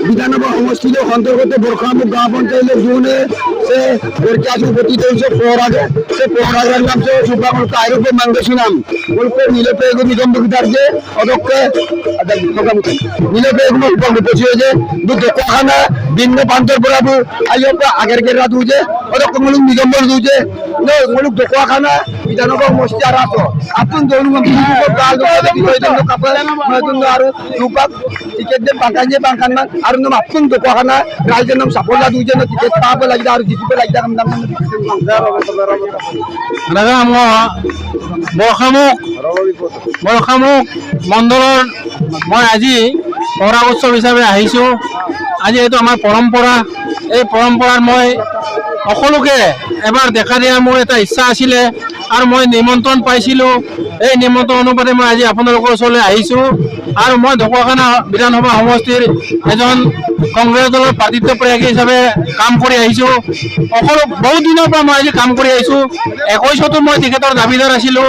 বিধানসভা সমষ্টির অন্তর্গত বরখামুখ গাঁও পঞ্চায়েতের জোনে সে বরকাজু গঠিত হয়েছে পহরাগে সে পহরাগের নাম সে সুপামল কায়রূপে মাঙ্গেশি নাম বলতে নিরপেক্ষ নিগমবিতার যে অদক্ষে নিরপেক্ষ উপস্থিত হয়েছে দোকানা ভিন্ন প্রান্তর পড়াবো আইয়পা আগের রাত হয়েছে অদক্ষ মুলুক নিগম্বর হয়েছে মুলুক দোকানা বিধানসভা সমষ্টি আর আস আপন দৌড় আর সুপাক টিকেট দিয়ে বাঁকান যে বাঁকান না আর নাম আপন দোকানা রাইজের নাম সাফল্য দুইছে টিকেট পাবে লাগবে আর জিতিবে লাগবে নাম বৰখামুখ মণ্ডলৰ মই আজি পহৰা উৎসৱ হিচাপে আহিছোঁ। আজি এইটো আমাৰ পৰম্পৰা, এই পৰম্পৰাৰ মই সকলোকে এবাৰ দেখা দিয়াৰ মোৰ এটা ইচ্ছা আছিলে আৰু মই নিমন্ত্ৰণ পাইছিলোঁ। এই নিমন্ত্ৰণ অনুপাতে মই আজি আপোনালোকৰ ওচৰলৈ আহিছোঁ আৰু মই ঢকুৱাখানা বিধানসভা সমষ্টিৰ এজন কংগ্ৰেছ দলৰ প্ৰাৰ্থিত্ব প্ৰয়াসী হিচাপে কাম কৰি আহিছোঁ। বহুত দিনৰ পৰা মই আজি কাম কৰি আহিছোঁ। 21তো মই টিকেটৰ দাবীদাৰ আছিলোঁ,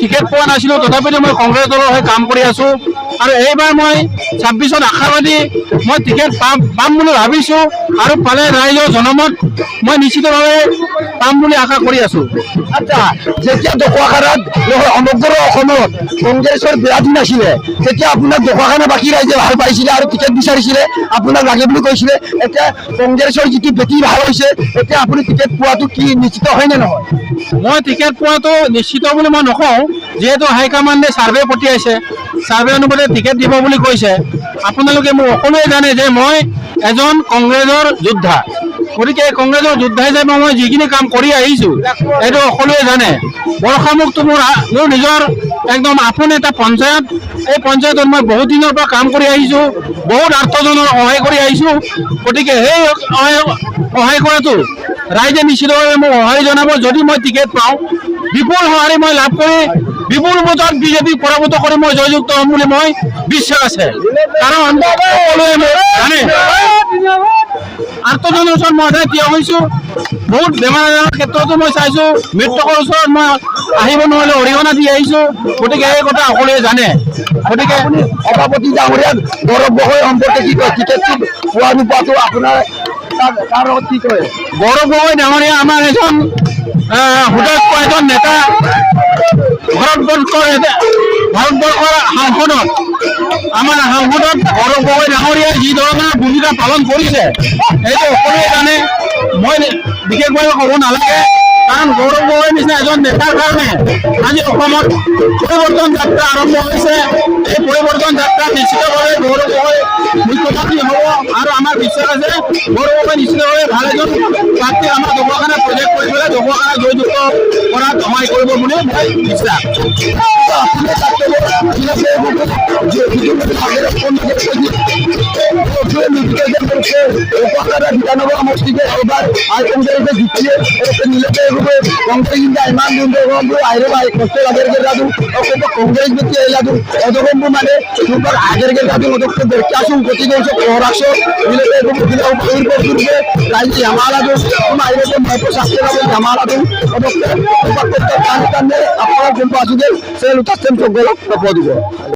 টিকেট পোৱা নাছিলোঁ, তথাপিতো মই কংগ্ৰেছ দলৰ হৈ কাম কৰি আছোঁ আৰু এইবাৰ মই 26ত আশাবাদী মই টিকেট পাম বুলি ভাবিছোঁ আৰু পালে ৰাইজৰ জনমত মই নিশ্চিতভাৱে পাম বুলি আশা কৰি আছোঁ। আচ্ছা, যেতিয়া ঢকুৱাখানাত সমগ্ৰ অসমত কংগ্ৰেছৰ বিৰাধী নাছিলে তেতিয়া আপোনাক ঢকুৱাখানাবাসী ৰাইজে ভাল পাইছিলে আৰু টিকেট বিচাৰিছিলে, আপোনাক লাগে বুলি কৈছিলে। এতিয়া কংগ্ৰেছৰ যিটো বেছি ভাল হৈছে, এতিয়া আপুনি টিকেট পোৱাটো কি নিশ্চিত হয় নে নহয়? মই টিকেট পোৱাটো নিশ্চিত বুলি মই নকওঁ, যিহেতু হাইকমাণ্ডে ছাৰ্ভে পঠিয়াইছে, ছাৰ্ভে অনুপাতে টিকেট দিব বুলি কৈছে। আপোনালোকে মোক সকলোৱে জানে যে মই এজন কংগ্ৰেছৰ যোদ্ধা, গতিকে কংগ্ৰেছৰ যোদ্ধা হিচাপে মই যিখিনি কাম কৰি আহিছোঁ সেইটো সকলোৱে জানে। বৰখামুখটো মোৰ নিজৰ একদম আপোন এটা পঞ্চায়ত। এই পঞ্চায়তত মই বহুত দিনৰ পৰা কাম কৰি আহিছোঁ, বহুত আৰ্থজনৰ সহায় কৰি আহিছোঁ। গতিকে সেই সহায় কৰাটো ৰাইজে নিশ্চিতভাৱে মোক সহায় জনাব। যদি মই টিকেট পাওঁ, বিপুল সঁহাৰি মই লাভ কৰি বিপুল ভোটত বিজেপিক পৰাভূত কৰি মই জয়যুক্ত হ'ম বুলি মই বিশ্বাস আছে। কাৰণ সকলোৱে মোক জানে আৰ্থজনৰ ওচৰত মই সদায় থিয় হৈছোঁ। বহুত বেমাৰ আজাৰৰ ক্ষেত্ৰতো মই চাইছোঁ, মৃতকৰ ওচৰত মই আহিব নোৱাৰিলে অৰিহণা দি আহিছোঁ। গতিকে এই কথা সকলোৱে জানে। গতিকে সভাপতি ডাঙৰীয়াক গৌৰৱ গগৈ সম্পৰ্কে কি কয়? টিকেটটো পোৱা নোপোৱাটো আপোনাৰ তাৰ লগত কি কয়? গৌৰৱ গগৈ ডাঙৰীয়া আমাৰ এজন সুদক্ষ এজন নেতা। ভাৰতবৰ্ষৰ সাংসদত আমাৰ সাংসদত গৌৰৱ গগৈ ডাঙৰীয়াই যি ধৰণৰ ভূমিকা পালন কৰিছে সেইটো সকলোৱে জানে, মই বিশেষভাৱে ক'ব নালাগে। কাৰণ গৌৰৱ গগৈৰ নিচিনা এজন নেতাৰ কাৰণে আজি অসমত পৰিৱৰ্তন যাত্ৰা আৰম্ভ হৈছে। এই পৰিৱৰ্তন যাত্ৰা নিশ্চিতভাৱে গৌৰৱ গগৈ মুখ্যমন্ত্ৰী হ'ব আৰু আমাৰ বিশ্বাস আছে গৌৰৱ গগৈ নিশ্চিতভাৱে ভাল এজন প্ৰাৰ্থী আমাৰ ঢকুৱাখানা প্ৰজেক্ট কৰি পেলাই ঢকুৱাখানা জয়যুক্ত কৰাত সহায় কৰিব বুলি মই বিশ্বাস। বিধানসভা সমষ্টিকে এবার আর কংগ্রেসে জিতিয়ে নিলেপেভাবে কংগ্রেস ইমান দিন আইরে ভাই কষ্ট আগের রাজু কংগ্রেস ব্যক্তি এলাদু অদগম্ব মানে সুপার আগের রাজু অদক্ষ দেখতে আসুন প্রতিবর্ষ পরাশো নিলেপে রাজ্যে জামালাদু আইরে মাইপো শাস্তি জামালাদু অদক্ষ আপনারা গল্প আসুকে সে লুটাচ্ছেন চোখ গেল দিব।